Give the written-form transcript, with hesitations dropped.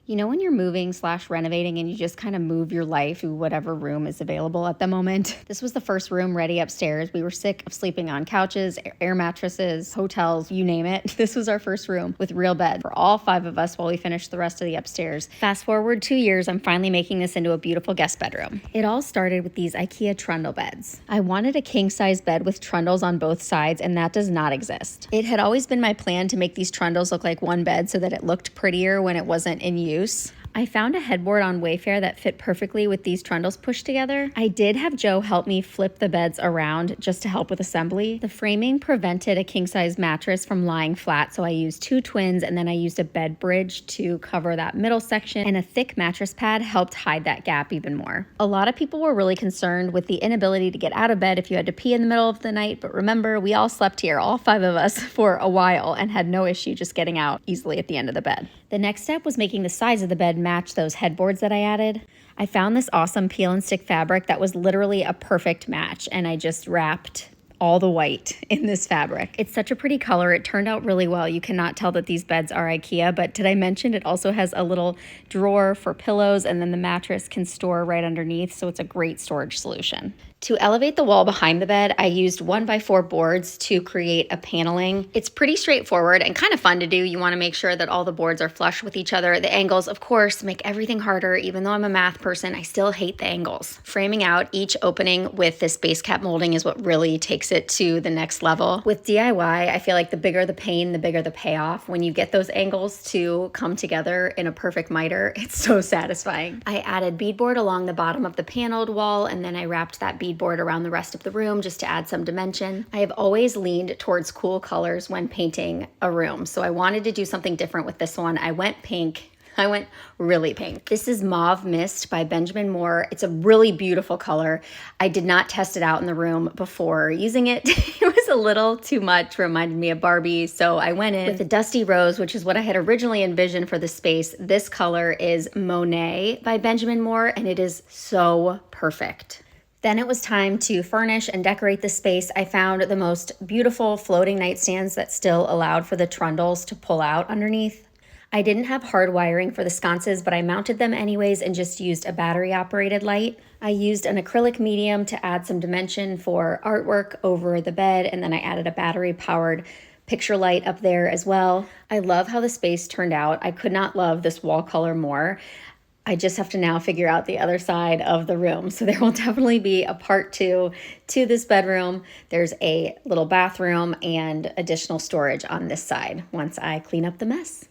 You know, when you're moving/renovating and you just kind of move your life to whatever room is available at the moment? This was the first room ready upstairs. We were sick of sleeping on couches, air mattresses, hotels, you name it. This was our first room with real bed for all 5 of us while we finished the rest of the upstairs. Fast forward 2 years, I'm finally making this into a beautiful guest bedroom. It all started with these IKEA Trundle beds. I wanted a king-size bed with trundles on both sides, and that does not exist. It had always been my plan to make these trundles look like one bed so that it looked prettier when it wasn't in use. I found a headboard on Wayfair that fit perfectly with these trundles pushed together. I did have Joe help me flip the beds around just to help with assembly. The framing prevented a king-size mattress from lying flat, so I used 2 twins and then I used a bed bridge to cover that middle section, and a thick mattress pad helped hide that gap even more. A lot of people were really concerned with the inability to get out of bed if you had to pee in the middle of the night, but remember, we all slept here, all 5 of us, for a while and had no issue just getting out easily at the end of the bed. The next step was making the sides of the bed match those headboards that I added. I found this awesome peel and stick fabric that was literally a perfect match, and I just wrapped all the white in this fabric. It's such a pretty color. It turned out really well. You cannot tell that these beds are IKEA, but did I mention it also has a little drawer for pillows, and then the mattress can store right underneath, so it's a great storage solution. To elevate the wall behind the bed, I used 1x4 boards to create a paneling. It's pretty straightforward and kind of fun to do. You want to make sure that all the boards are flush with each other. The angles, of course, make everything harder. Even though I'm a math person, I still hate the angles. Framing out each opening with this base cap molding is what really takes it to the next level. With DIY, I feel like the bigger the pain, the bigger the payoff. When you get those angles to come together in a perfect miter, it's so satisfying. I added beadboard along the bottom of the paneled wall, and then I wrapped that beadboard around the rest of the room just to add some dimension. I have always leaned towards cool colors when painting a room, so I wanted to do something different with this one. I went pink. I went really pink. This is Mauve Mist by Benjamin Moore. It's a really beautiful color. I did not test it out in the room before using it. It was a little too much, reminded me of Barbie, so I went in with the Dusty Rose, which is what I had originally envisioned for the space. This color is Monet by Benjamin Moore, and it is so perfect. Then it was time to furnish and decorate the space. I found the most beautiful floating nightstands that still allowed for the trundles to pull out underneath. I didn't have hard wiring for the sconces, but I mounted them anyways and just used a battery-operated light. I used an acrylic medium to add some dimension for artwork over the bed, and then I added a battery-powered picture light up there as well. I love how the space turned out. I could not love this wall color more. I just have to now figure out the other side of the room. So there will definitely be a part 2 to this bedroom. There's a little bathroom and additional storage on this side once I clean up the mess.